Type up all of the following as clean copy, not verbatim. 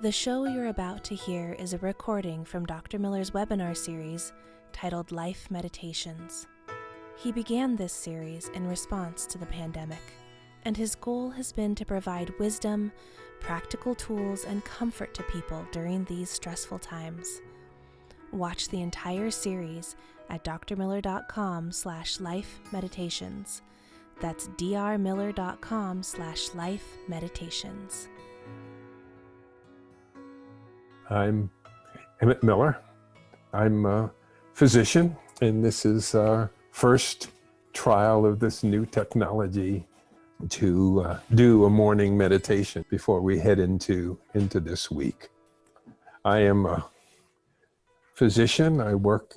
The show you're about to hear is a recording from Dr. Miller's webinar series titled Life Meditations. He began this series in response to the pandemic, and his goal has been to provide wisdom, practical tools, and comfort to people during these stressful times. Watch the entire series at drmiller.com/lifemeditations. That's drmiller.com/lifemeditations. I'm Emmett Miller. I'm a physician, and this is our first trial of this new technology to do a morning meditation before we head into this week. I am a physician. I work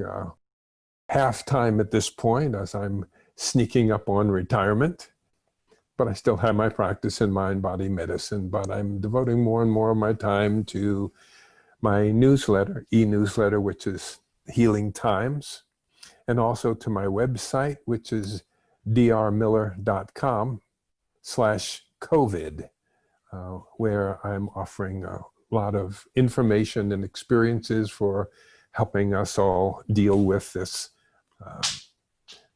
half-time at this point as I'm sneaking up on retirement, but I still have my practice in mind-body medicine, but I'm devoting more and more of my time to my newsletter, e-newsletter, which is Healing Times, and also to my website, which is drmiller.com/COVID, where I'm offering a lot of information and experiences for helping us all deal with this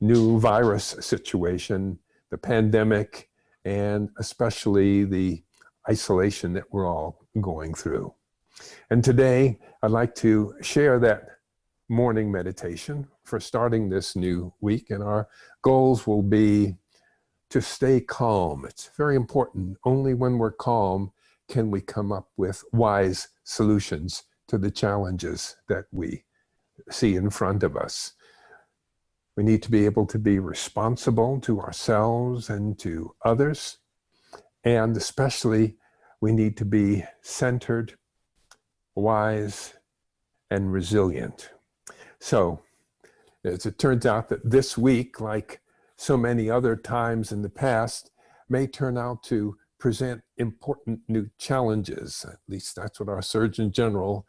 new virus situation, the pandemic, and especially the isolation that we're all going through. And today, I'd like to share that morning meditation for starting this new week. And our goals will be to stay calm. It's very important. Only when we're calm can we come up with wise solutions to the challenges that we see in front of us. We need to be able to be responsible to ourselves and to others. And especially, we need to be centered, wise, and resilient. So, as it turns out that this week, like so many other times in the past, may turn out to present important new challenges. At least that's what our Surgeon General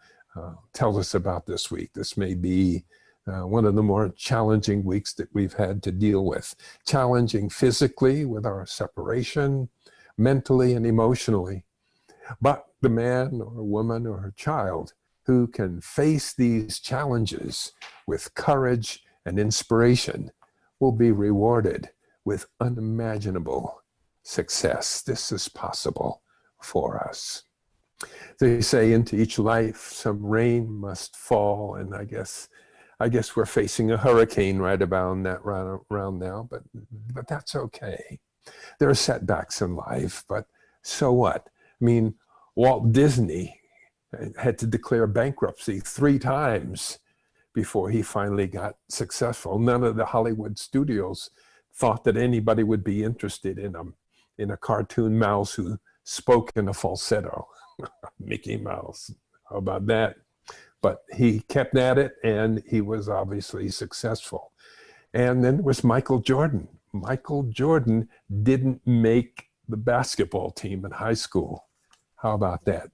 tells us about this week. This may be one of the more challenging weeks that we've had to deal with. Challenging physically with our separation, mentally and emotionally. But the man or woman or child who can face these challenges with courage and inspiration will be rewarded with unimaginable success. This is possible for us. They say into each life some rain must fall, and I guess we're facing a hurricane right about that around now, but that's okay. There are setbacks in life, but so what? I mean, Walt Disney had to declare bankruptcy 3 times before he finally got successful. None of the Hollywood studios thought that anybody would be interested in a cartoon mouse who spoke in a falsetto. Mickey Mouse, how about that? But he kept at it, and he was obviously successful. And then there was Michael Jordan. Michael Jordan didn't make the basketball team in high school. How about that?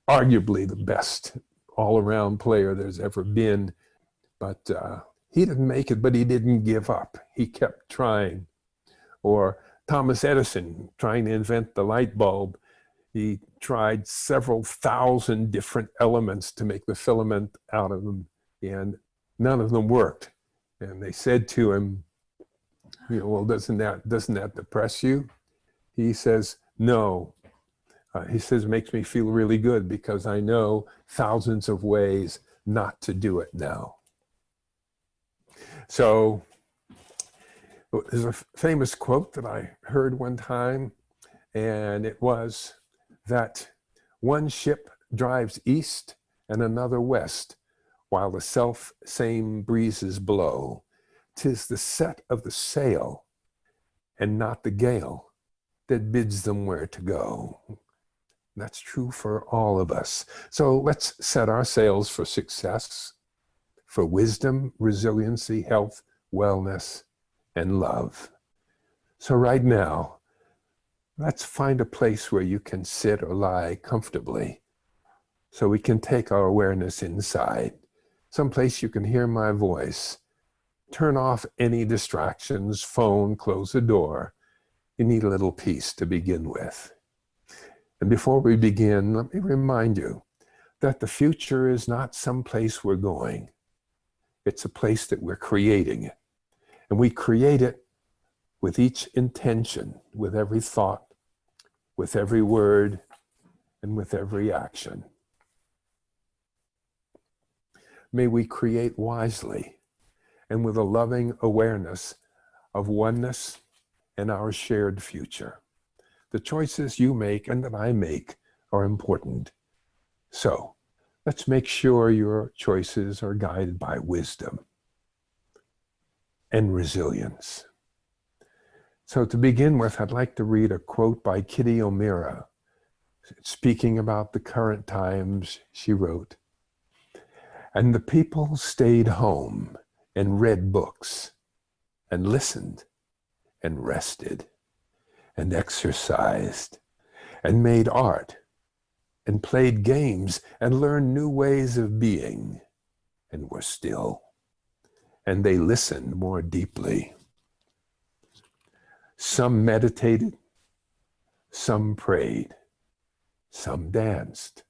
Arguably the best all-around player there's ever been. But he didn't make it, but he didn't give up. He kept trying. Or Thomas Edison trying to invent the light bulb. He tried several thousand different elements to make the filament out of them, and none of them worked. And they said to him, well, doesn't that depress you? He says, no. He says, it makes me feel really good because I know thousands of ways not to do it now. So there's a famous quote that I heard one time, and it was that one ship drives east and another west, while the self-same breezes blow. 'Tis the set of the sail and not the gale that bids them where to go. That's true for all of us. So let's set our sails for success, for wisdom, resiliency, health, wellness, and love. So right now, let's find a place where you can sit or lie comfortably so we can take our awareness inside. Someplace you can hear my voice. Turn off any distractions, phone, close the door. You need a little peace to begin with. And before we begin, let me remind you that the future is not some place we're going. It's a place that we're creating. And we create it with each intention, with every thought, with every word, and with every action. May we create wisely and with a loving awareness of oneness and our shared future. The choices you make and that I make are important. So let's make sure your choices are guided by wisdom and resilience. So to begin with, I'd like to read a quote by Kitty O'Meara. Speaking about the current times, she wrote, "And the people stayed home and read books and listened and rested and exercised and made art and played games and learned new ways of being and were still. And they listened more deeply. Some meditated, some prayed, some danced,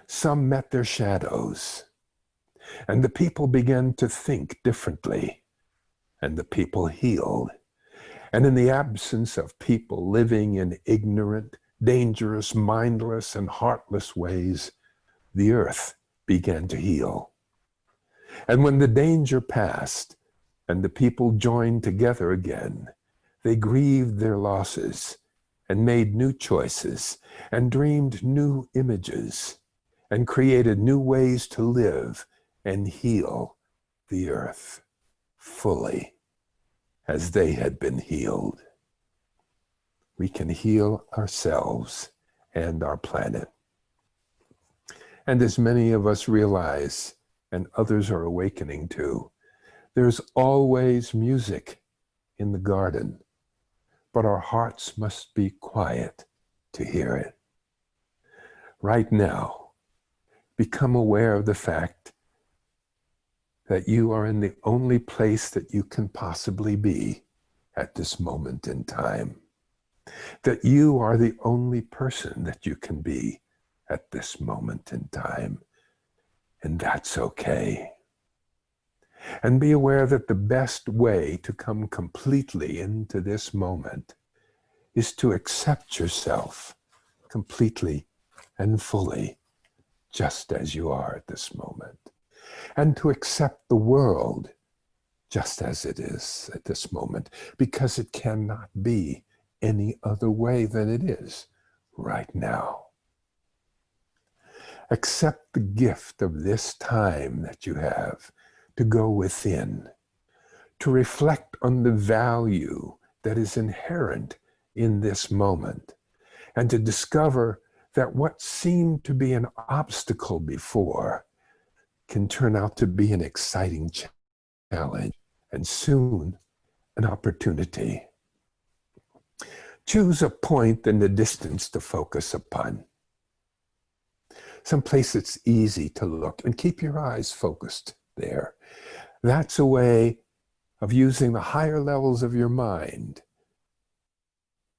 some met their shadows. And the people began to think differently, and the people healed. And in the absence of people living in ignorant, dangerous, mindless, and heartless ways, the earth began to heal. And when the danger passed and the people joined together again, they grieved their losses and made new choices and dreamed new images and created new ways to live and heal the earth fully as they had been healed. We can heal ourselves and our planet. And as many of us realize, and others are awakening to, there's always music in the garden, but our hearts must be quiet to hear it. Right now, become aware of the fact that you are in the only place that you can possibly be at this moment in time. That you are the only person that you can be at this moment in time. And that's okay. And be aware that the best way to come completely into this moment is to accept yourself completely and fully, just as you are at this moment. And to accept the world just as it is at this moment, because it cannot be any other way than it is right now. Accept the gift of this time that you have to go within, to reflect on the value that is inherent in this moment, and to discover that what seemed to be an obstacle before can turn out to be an exciting challenge, and soon an opportunity. Choose a point in the distance to focus upon. Someplace it's easy to look, and keep your eyes focused there. That's a way of using the higher levels of your mind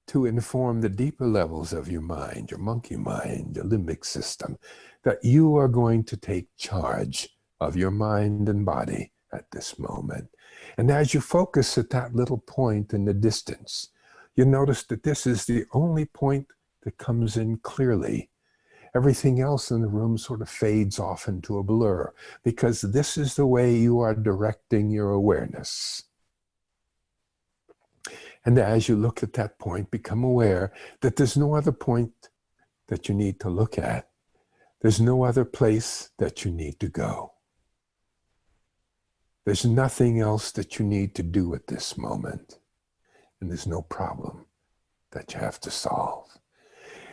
to inform the deeper levels of your mind, your monkey mind, your limbic system, that you are going to take charge of your mind and body at this moment. And as you focus at that little point in the distance, you notice that this is the only point that comes in clearly. Everything else in the room sort of fades off into a blur, because this is the way you are directing your awareness. And as you look at that point, become aware that there's no other point that you need to look at. There's no other place that you need to go. There's nothing else that you need to do at this moment. And there's no problem that you have to solve.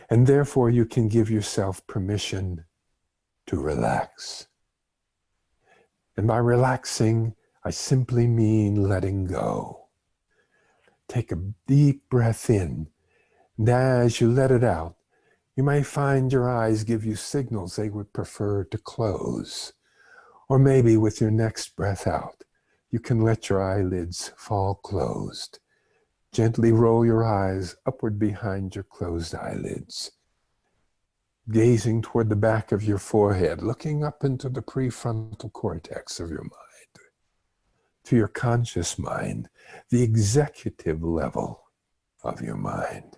And therefore, you can give yourself permission to relax. And by relaxing, I simply mean letting go. Take a deep breath in, and as you let it out, you may find your eyes give you signals they would prefer to close. Or maybe with your next breath out, you can let your eyelids fall closed. Gently roll your eyes upward behind your closed eyelids. gazing toward the back of your forehead, looking up into the prefrontal cortex of your mind, to your conscious mind, the executive level of your mind.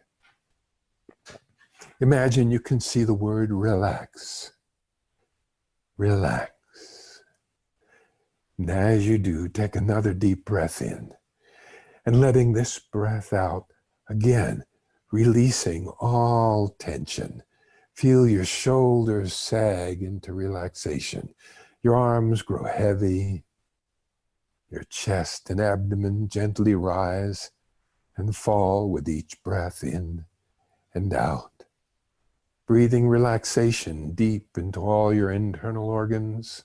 Imagine you can see the word relax. Relax. And as you do, take another deep breath in, and letting this breath out, again, releasing all tension. Feel your shoulders sag into relaxation. Your arms grow heavy. Your chest and abdomen gently rise and fall with each breath in and out. Breathing relaxation deep into all your internal organs.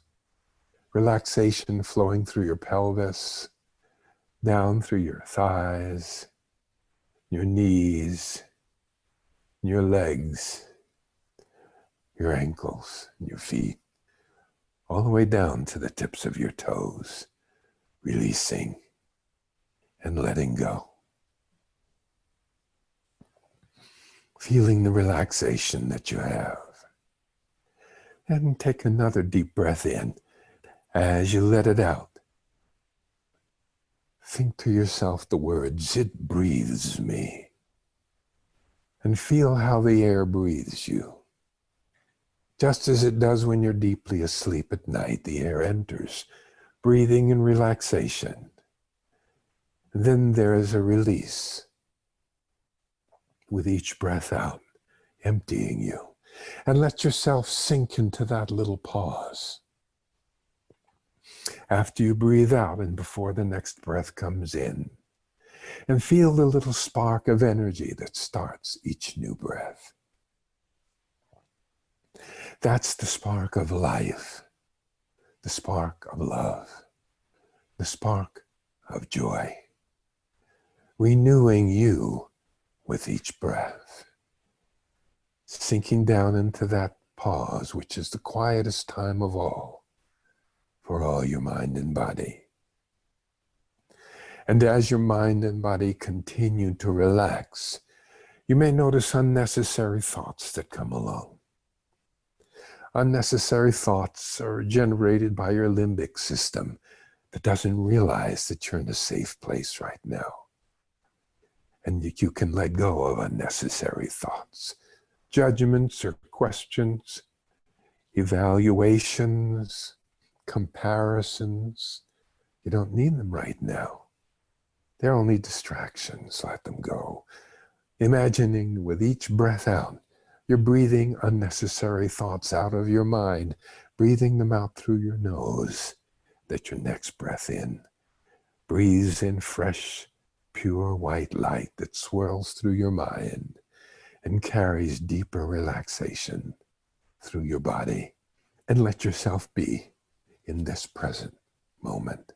Relaxation flowing through your pelvis, down through your thighs, your knees, your legs, your ankles, and your feet, all the way down to the tips of your toes, releasing and letting go. Feeling the relaxation that you have. And take another deep breath in. As you let it out, think to yourself the words, "It breathes me." And feel how the air breathes you. Just as it does when you're deeply asleep at night, the air enters, breathing in relaxation. And then there is a release with each breath out, emptying you. And let yourself sink into that little pause. After you breathe out and before the next breath comes in, and feel the little spark of energy that starts each new breath. That's the spark of life, the spark of love, the spark of joy, renewing you with each breath, sinking down into that pause, which is the quietest time of all for all your mind and body. And as your mind and body continue to relax, you may notice unnecessary thoughts that come along. Unnecessary thoughts are generated by your limbic system that doesn't realize that you're in a safe place right now. And that you can let go of unnecessary thoughts, judgments or questions, evaluations, comparisons. You don't need them right now. They're only distractions. Let them go. Imagining with each breath out, you're breathing unnecessary thoughts out of your mind, breathing them out through your nose, that your next breath in breathes in fresh, pure white light that swirls through your mind and carries deeper relaxation through your body. And let yourself be in this present moment.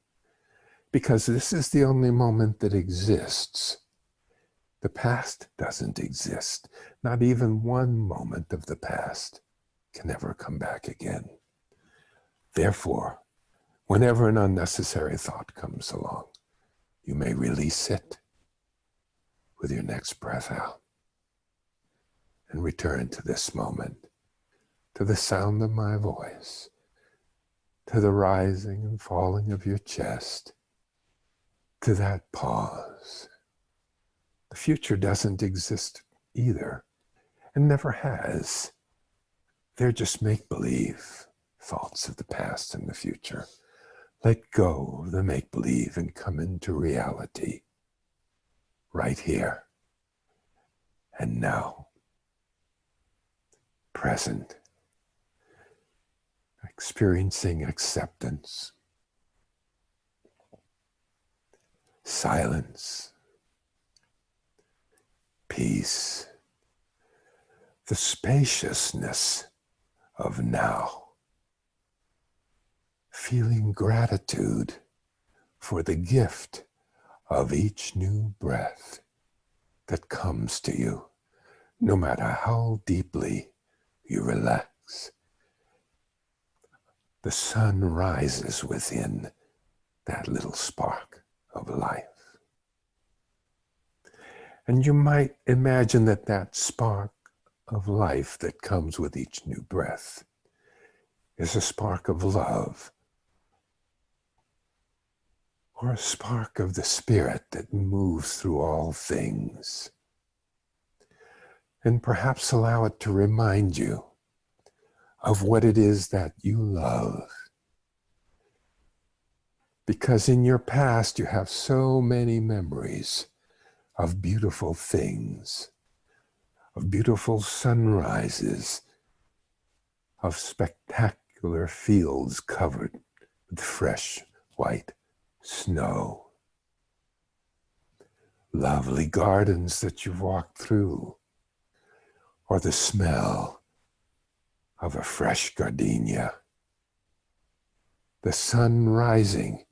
Because this is the only moment that exists. The past doesn't exist. Not even one moment of the past can ever come back again. Therefore, whenever an unnecessary thought comes along, you may release it with your next breath out and return to this moment, to the sound of my voice, to the rising and falling of your chest, to that pause. The future doesn't exist either, and never has. They're just make-believe thoughts of the past and the future. Let go of the make-believe and come into reality, right here and now. Present. Experiencing acceptance, silence, peace, the spaciousness of now, feeling gratitude for the gift of each new breath that comes to you, no matter how deeply you relax. The sun rises within that little spark of life. And you might imagine that that spark of life that comes with each new breath is a spark of love, or a spark of the Spirit that moves through all things. And perhaps allow it to remind you of what it is that you love. Because in your past you have so many memories of beautiful things, of beautiful sunrises, of spectacular fields covered with fresh white snow, lovely gardens that you've walked through, or the smell of a fresh gardenia, the sun rising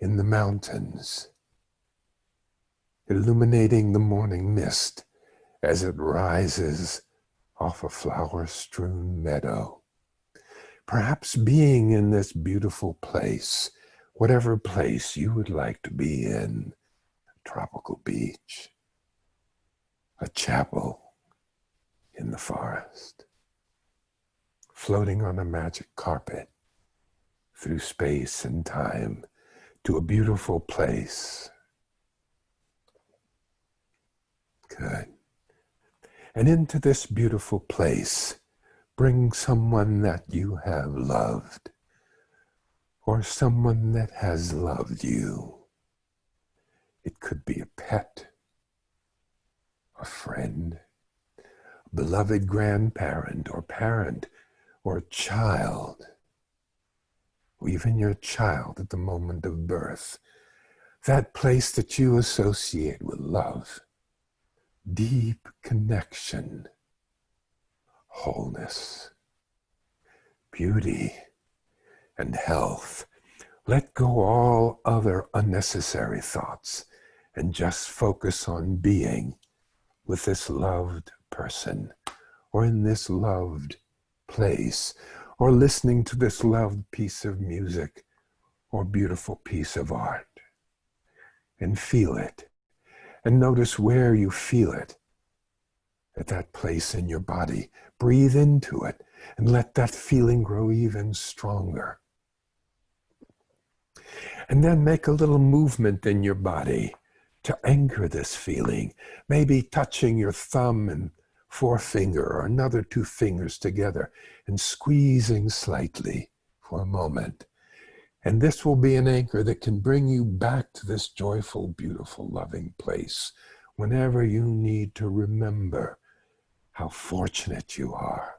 in the mountains, illuminating the morning mist as it rises off a flower-strewn meadow. Perhaps being in this beautiful place, whatever place you would like to be in, a tropical beach, a chapel in the forest, floating on a magic carpet through space and time to a beautiful place. Good. And into this beautiful place, bring someone that you have loved, or someone that has loved you. It could be a pet, a friend, a beloved grandparent or parent or child, or even your child at the moment of birth. That place that you associate with love, deep connection, wholeness, beauty, and health. Let go all other unnecessary thoughts and just focus on being with this loved person, or in this loved place, or listening to this loved piece of music or beautiful piece of art. And feel it. And notice where you feel it, at that place in your body. Breathe into it and let that feeling grow even stronger. And then make a little movement in your body to anchor this feeling, maybe touching your thumb and forefinger or another two fingers together and squeezing slightly for a moment. And this will be an anchor that can bring you back to this joyful, beautiful, loving place whenever you need to remember how fortunate you are,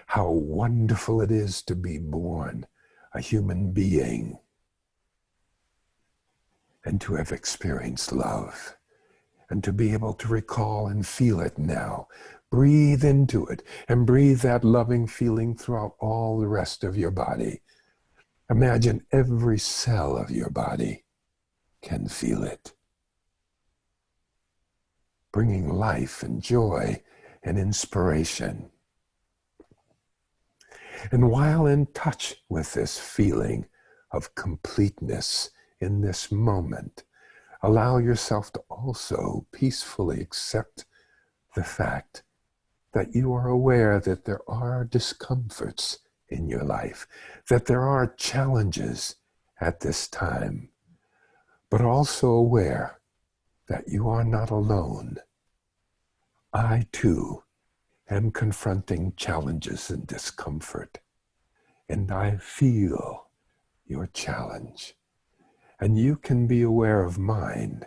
how wonderful it is to be born a human being and to have experienced love and to be able to recall and feel it now. Breathe into it and breathe that loving feeling throughout all the rest of your body. Imagine every cell of your body can feel it, bringing life and joy and inspiration. And while in touch with this feeling of completeness in this moment, allow yourself to also peacefully accept the fact that you are aware that there are discomforts in your life, that there are challenges at this time, but also aware that you are not alone. I too am confronting challenges and discomfort, and I feel your challenge, and you can be aware of mine.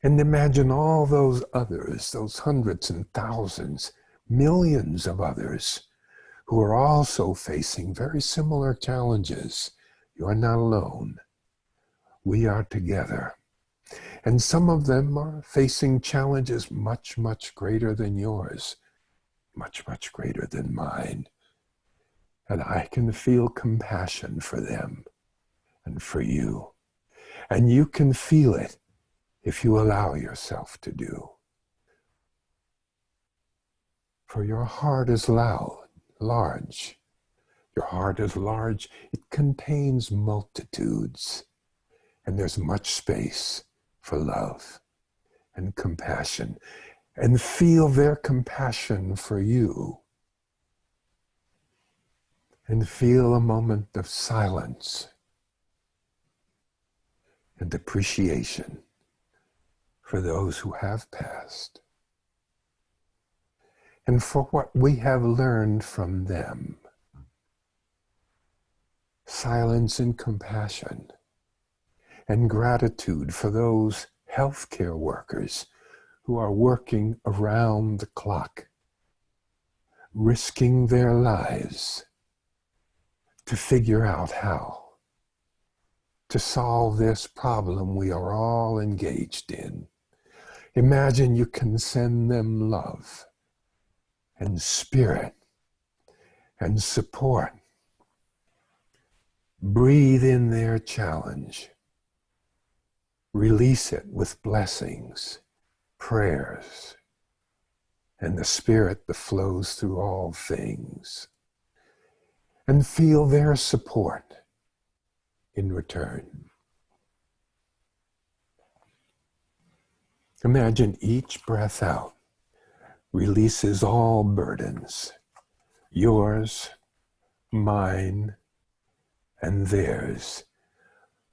And imagine all those others, those hundreds and thousands, millions of others who are also facing very similar challenges. You are not alone. We are together. And some of them are facing challenges much, much greater than yours, much, much greater than mine. And I can feel compassion for them and for you. And you can feel it if you allow yourself to do. For your heart is large. Your heart is large. It contains multitudes. And there's much space for love and compassion and feel their compassion for you. And feel a moment of silence and appreciation for those who have passed and for what we have learned from them. Silence and compassion and gratitude for those healthcare workers who are working around the clock, risking their lives to figure out how to solve this problem we are all engaged in. Imagine you can send them love and spirit and support. Breathe in their challenge. Release it with blessings, prayers, and the spirit that flows through all things. And feel their support in return. Imagine each breath out releases all burdens, yours, mine, and theirs,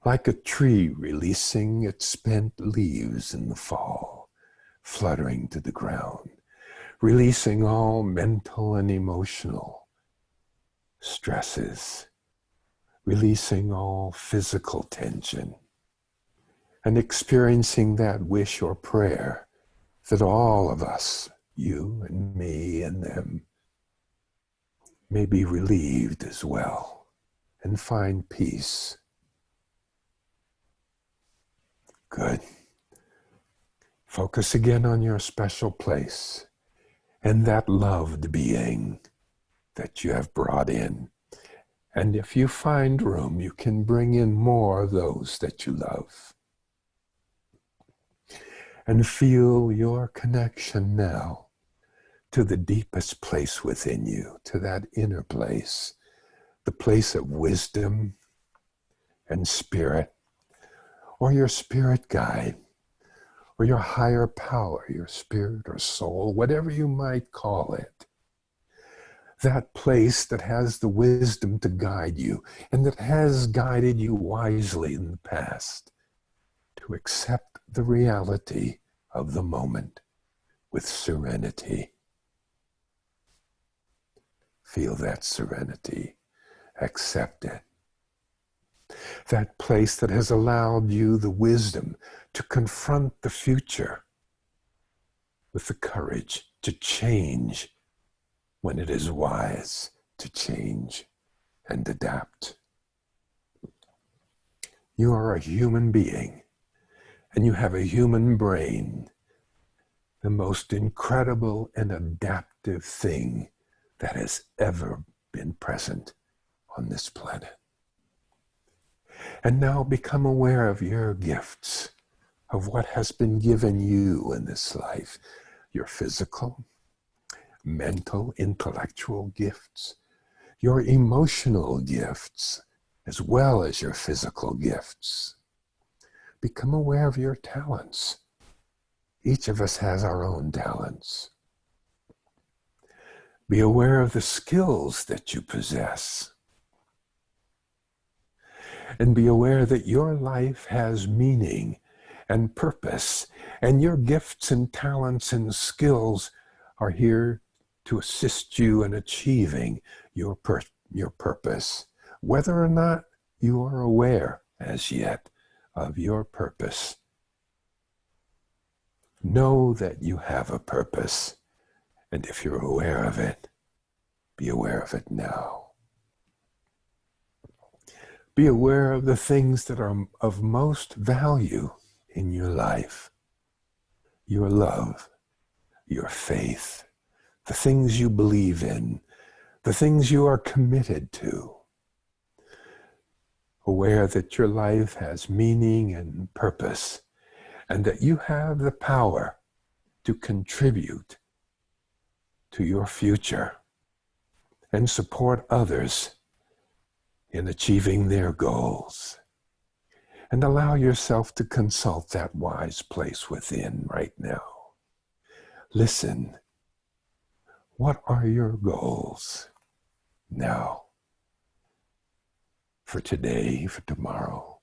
like a tree releasing its spent leaves in the fall, fluttering to the ground, releasing all mental and emotional stresses, releasing all physical tension, and experiencing that wish or prayer that all of us, you and me and them, may be relieved as well and find peace. Good. Focus again on your special place and that loved being that you have brought in. And if you find room, you can bring in more of those that you love. And feel your connection now to the deepest place within you, to that inner place, the place of wisdom and spirit, or your spirit guide, or your higher power, your spirit or soul, whatever you might call it. That place that has the wisdom to guide you and that has guided you wisely in the past, to accept the reality of the moment with serenity. Feel that serenity. Accept it. That place that has allowed you the wisdom to confront the future with the courage to change when it is wise to change and adapt. You are a human being, and you have a human brain, the most incredible and adaptive thing that has ever been present on this planet. And now become aware of your gifts, of what has been given you in this life, your physical, mental, intellectual gifts, your emotional gifts, as well as your physical gifts. Become aware of your talents. Each of us has our own talents. Be aware of the skills that you possess. And be aware that your life has meaning and purpose, and your gifts and talents and skills are here to assist you in achieving your purpose, whether or not you are aware as yet of your purpose. Know that you have a purpose, and if you're aware of it, be aware of it now. Be aware of the things that are of most value in your life. Your love, your faith, the things you believe in, the things you are committed to. Aware that your life has meaning and purpose, and that you have the power to contribute to your future and support others in achieving their goals. And allow yourself to consult that wise place within right now. Listen. What are your goals now? For today, for tomorrow,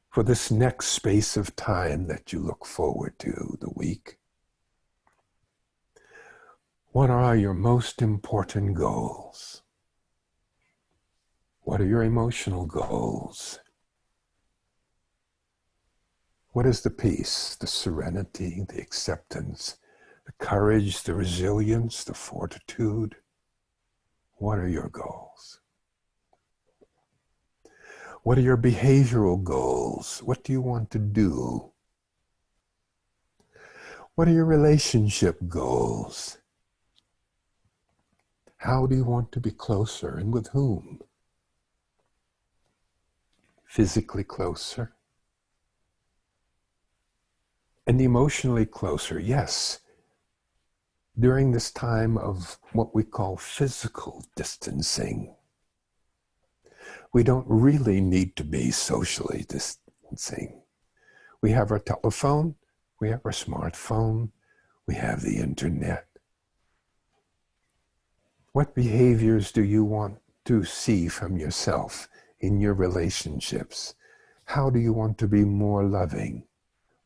for this next space of time that you look forward to, the week? What are your most important goals? What are your emotional goals? What is the peace, the serenity, the acceptance, the courage, the resilience, the fortitude? What are your goals? What are your behavioral goals? What do you want to do? What are your relationship goals? How do you want to be closer, and with whom? Physically closer and emotionally closer, yes. During this time of what we call physical distancing, we don't really need to be socially distancing. We have our telephone, we have our smartphone, we have the internet. What behaviors do you want to see from yourself in your relationships? How do you want to be more loving,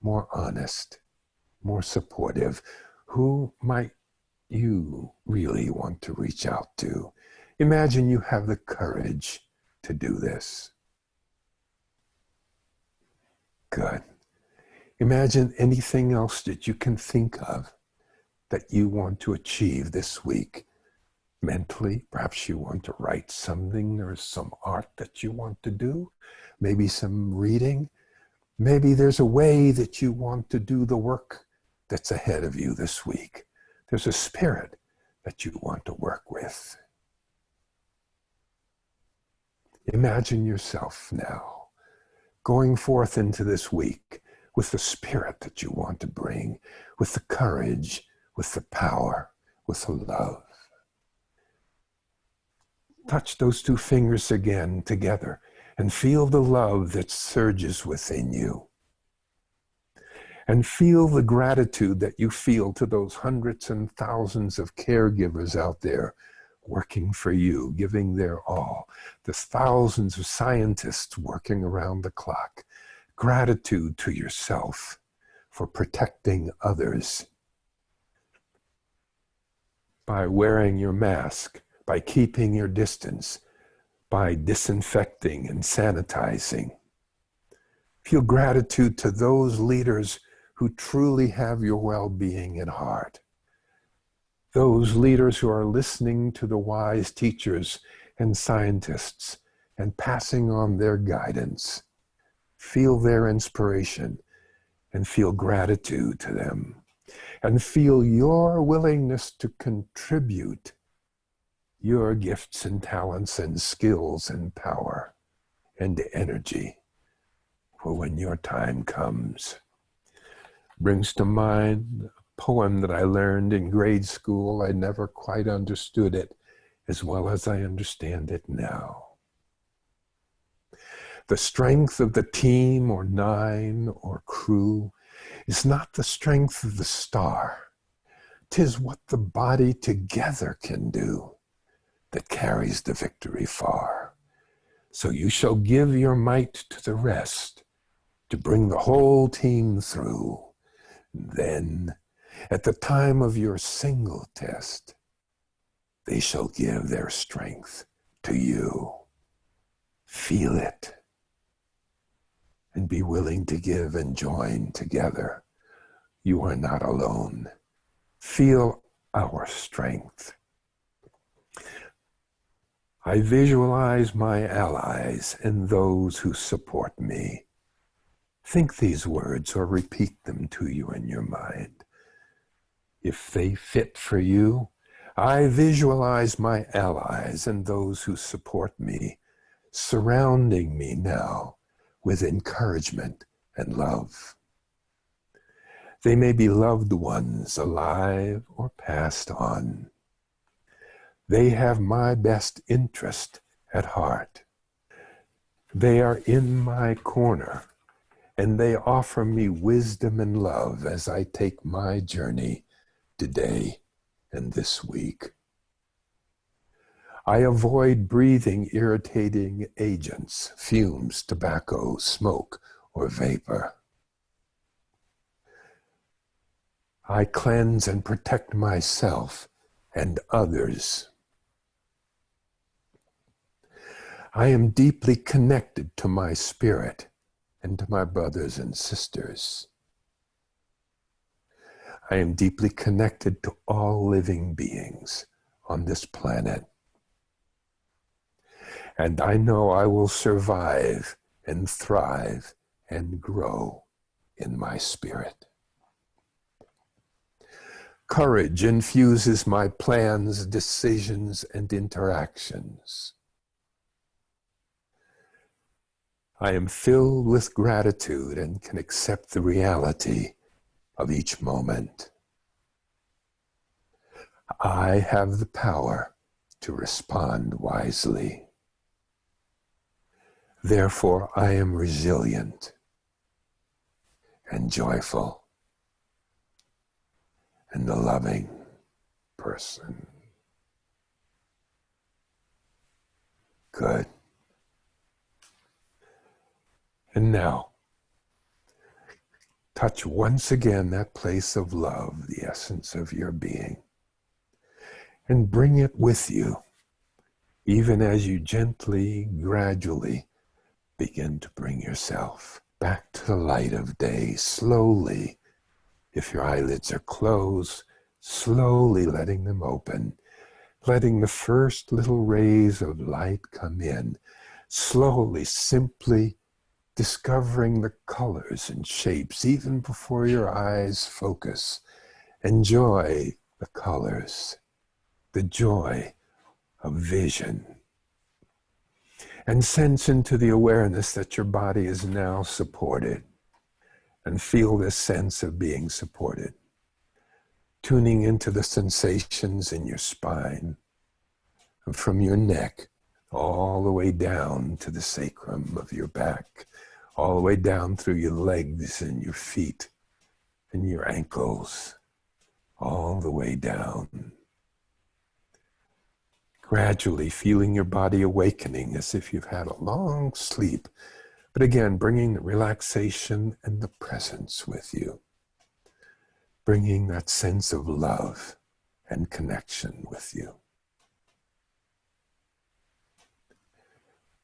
more honest, more supportive? Who might you really want to reach out to? Imagine you have the courage to do this. Good. Imagine anything else that you can think of that you want to achieve this week. Mentally, perhaps you want to write something, or some art that you want to do, maybe some reading. Maybe there's a way that you want to do the work that's ahead of you this week. There's a spirit that you want to work with. Imagine yourself now going forth into this week with the spirit that you want to bring, with the courage, with the power, with the love. Touch those two fingers again together and feel the love that surges within you. And feel the gratitude that you feel to those hundreds and thousands of caregivers out there working for you, giving their all. The thousands of scientists working around the clock. Gratitude to yourself for protecting others by wearing your mask, by keeping your distance, by disinfecting and sanitizing. Feel gratitude to those leaders who truly have your well-being at heart. Those leaders who are listening to the wise teachers and scientists and passing on their guidance. Feel their inspiration and feel gratitude to them. And feel your willingness to contribute your gifts and talents and skills and power and energy for when your time comes. Brings to mind a poem that I learned in grade school. I never quite understood it as well as I understand it now. The strength of the team or nine or crew is not the strength of the star. 'Tis what the body together can do that carries the victory far. So you shall give your might to the rest to bring the whole team through. Then, at the time of your single test, they shall give their strength to you. Feel it and be willing to give and join together. You are not alone. Feel our strength. I visualize my allies and those who support me. Think these words or repeat them to you in your mind. If they fit for you, I visualize my allies and those who support me, surrounding me now with encouragement and love. They may be loved ones, alive or passed on. They have my best interest at heart. They are in my corner, and they offer me wisdom and love as I take my journey today and this week. I avoid breathing irritating agents, fumes, tobacco, smoke, or vapor. I cleanse and protect myself and others. I am deeply connected to my spirit and to my brothers and sisters. I am deeply connected to all living beings on this planet. And I know I will survive and thrive and grow in my spirit. Courage infuses my plans, decisions, and interactions. I am filled with gratitude and can accept the reality of each moment. I have the power to respond wisely. Therefore, I am resilient and joyful and a loving person. Good. And now, touch once again that place of love, the essence of your being, and bring it with you, even as you gently, gradually begin to bring yourself back to the light of day, slowly. If your eyelids are closed, slowly letting them open, letting the first little rays of light come in, slowly, simply discovering the colors and shapes even before your eyes focus. Enjoy the colors, the joy of vision. And sense into the awareness that your body is now supported. And feel this sense of being supported. Tuning into the sensations in your spine. And from your neck all the way down to the sacrum of your back. All the way down through your legs and your feet and your ankles. All the way down. Gradually feeling your body awakening as if you've had a long sleep. But again, bringing the relaxation and the presence with you. Bringing that sense of love and connection with you.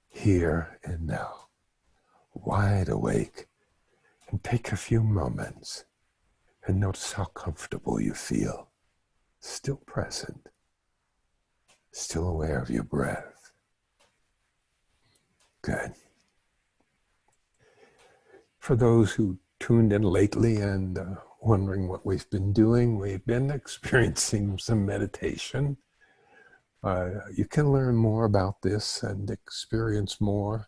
Here and now, wide awake, and take a few moments and notice how comfortable you feel. Still present. Still aware of your breath. Good. For those who tuned in lately and wondering what we've been doing, we've been experiencing some meditation. You can learn more about this and experience more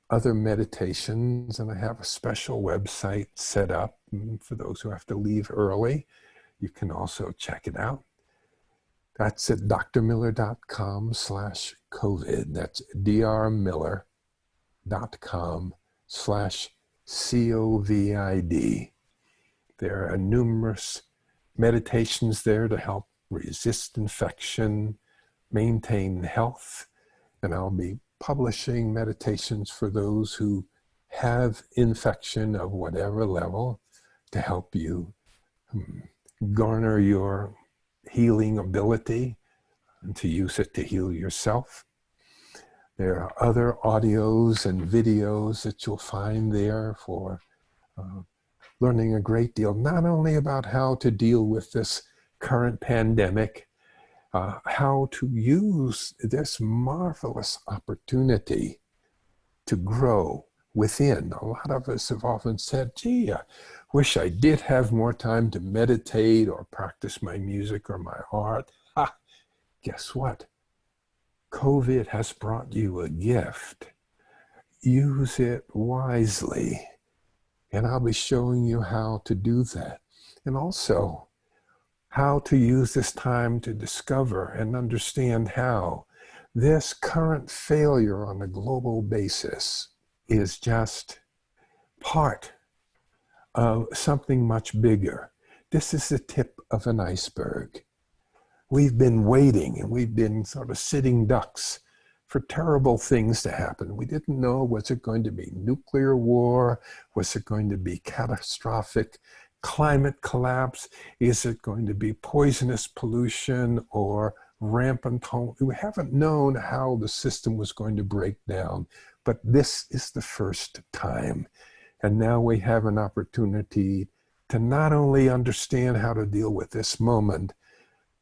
other meditations, and I have a special website set up for those who have to leave early. You can also check it out. That's at drmiller.com/COVID. That's drmiller.com/COVID. There are numerous meditations there to help resist infection, maintain health, and I'll be publishing meditations for those who have infection of whatever level to help you garner your healing ability and to use it to heal yourself. There are other audios and videos that you'll find there for learning a great deal, not only about how to deal with this current pandemic, how to use this marvelous opportunity to grow within. A lot of us have often said, gee, I wish I did have more time to meditate or practice my music or my art. Guess what? COVID has brought you a gift. Use it wisely. And I'll be showing you how to do that. And also, how to use this time to discover and understand how this current failure on a global basis is just part of something much bigger. This is the tip of an iceberg. We've been waiting and we've been sort of sitting ducks for terrible things to happen. We didn't know, was it going to be nuclear war? Was it going to be catastrophic climate collapse? Is it going to be poisonous pollution or rampant home? We haven't known how the system was going to break down, but this is the first time. And now we have an opportunity to not only understand how to deal with this moment,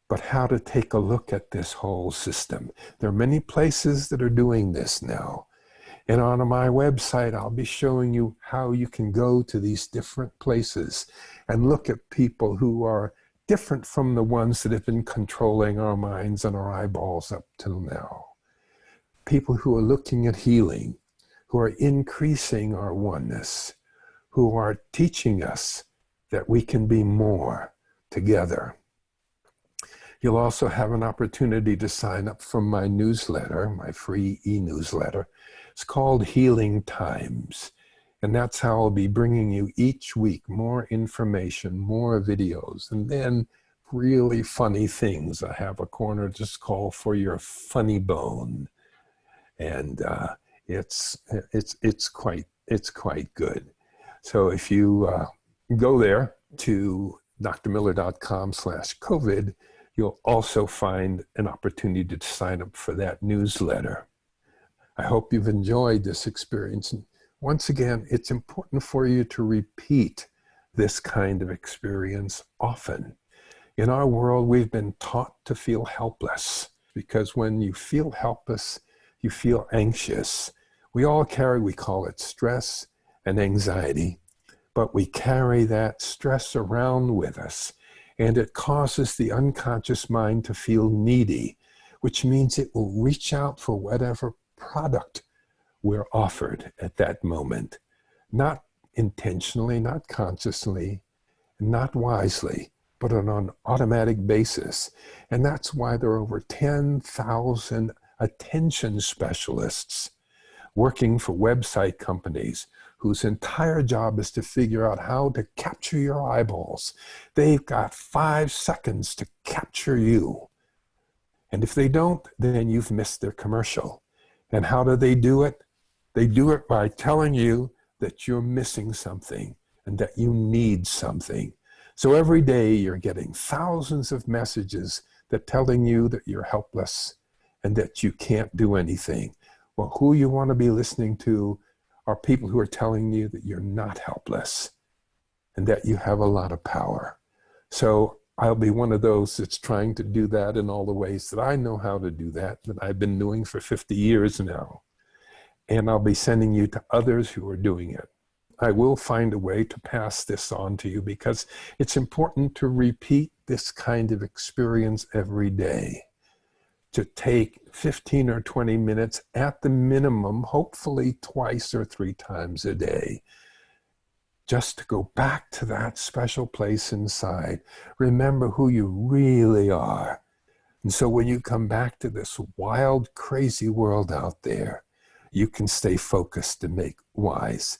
but how to take a look at this whole system. There are many places that are doing this now. And on my website, I'll be showing you how you can go to these different places and look at people who are different from the ones that have been controlling our minds and our eyeballs up till now. People who are looking at healing, who are increasing our oneness, who are teaching us that we can be more together. You'll also have an opportunity to sign up for my newsletter, my free e-newsletter. It's called Healing Times. And that's how I'll be bringing you each week more information, more videos, and then really funny things. I have a corner just called For Your Funny Bone. And it's quite good. So if you go there to drmiller.com/COVID, you'll also find an opportunity to sign up for that newsletter. I hope you've enjoyed this experience. And once again, it's important for you to repeat this kind of experience often. In our world, we've been taught to feel helpless, because when you feel helpless, you feel anxious. We all carry, we call it stress and anxiety, but we carry that stress around with us. And it causes the unconscious mind to feel needy, which means it will reach out for whatever product we're offered at that moment. Not intentionally, not consciously, not wisely, but on an automatic basis. And that's why there are over 10,000 attention specialists working for website companies whose entire job is to figure out how to capture your eyeballs. They've got 5 seconds to capture you. And if they don't, then you've missed their commercial. And how do they do it? They do it by telling you that you're missing something and that you need something. So every day you're getting thousands of messages that telling you that you're helpless and that you can't do anything. Well, who you want to be listening to are people who are telling you that you're not helpless and that you have a lot of power. So I'll be one of those that's trying to do that in all the ways that I know how to do that I've been doing for 50 years now. And I'll be sending you to others who are doing it. I will find a way to pass this on to you, because it's important to repeat this kind of experience every day. To take 15 or 20 minutes at the minimum, hopefully twice or 3 times a day, just to go back to that special place inside. Remember who you really are. And so when you come back to this wild, crazy world out there, you can stay focused and make wise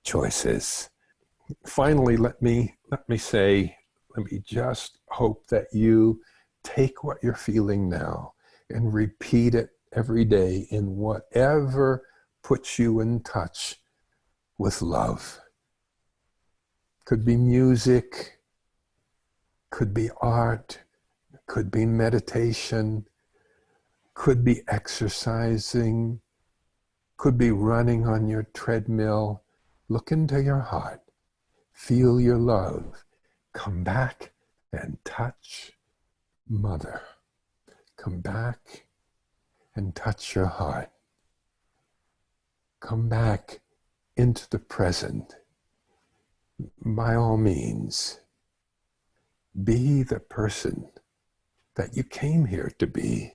choices. Finally, let me just hope that you take what you're feeling now and repeat it every day in whatever puts you in touch with love. Could be music, could be art, could be meditation, could be exercising, could be running on your treadmill. Look into your heart, feel your love, come back and touch Mother. Come back and touch your heart. Come back into the present. By all means, be the person that you came here to be.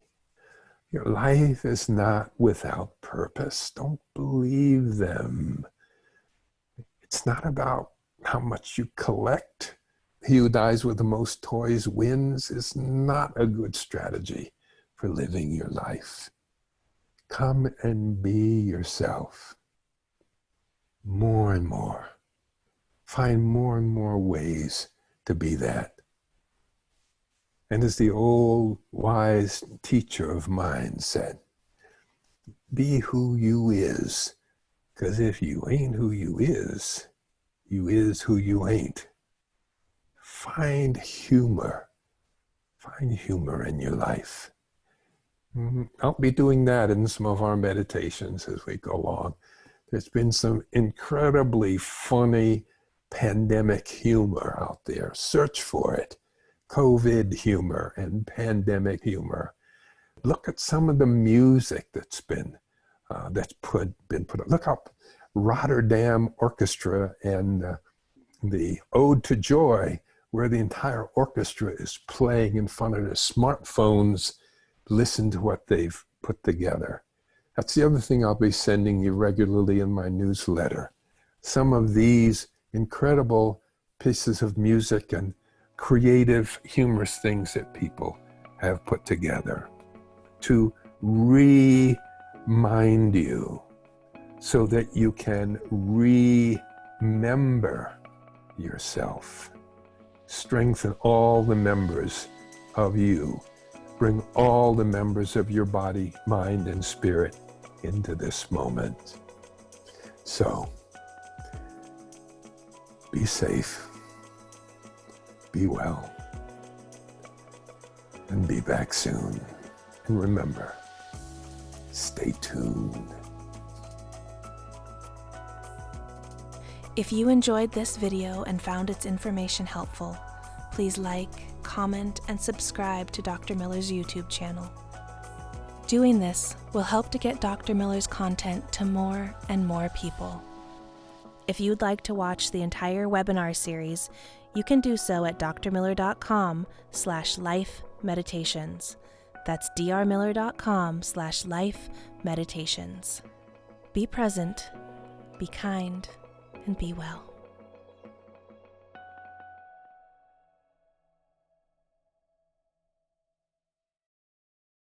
Your life is not without purpose. Don't believe them. It's not about how much you collect. He who dies with the most toys wins is not a good strategy for living your life. Come and be yourself more and more. Find more and more ways to be that. And as the old wise teacher of mine said, be who you is, because if you ain't who you is who you ain't. Find humor in your life. I'll be doing that in some of our meditations as we go along. There's been some incredibly funny pandemic humor out there. Search for it. COVID humor and pandemic humor. Look at some of the music that's been put up. Look up Rotterdam Orchestra and the Ode to Joy, where the entire orchestra is playing in front of their smartphones. Listen to what they've put together. That's the other thing I'll be sending you regularly in my newsletter. Some of these incredible pieces of music and creative, humorous things that people have put together to remind you so that you can remember yourself. Strengthen all the members of you. Bring all the members of your body, mind, and spirit into this moment. So, be safe, be well, and be back soon. And remember, stay tuned. If you enjoyed this video and found its information helpful, please like, comment, and subscribe to Dr. Miller's YouTube channel. Doing this will help to get Dr. Miller's content to more and more people. If you'd like to watch the entire webinar series, you can do so at drmiller.com/lifemeditations. That's drmiller.com/lifemeditations. Be present, be kind, and be well.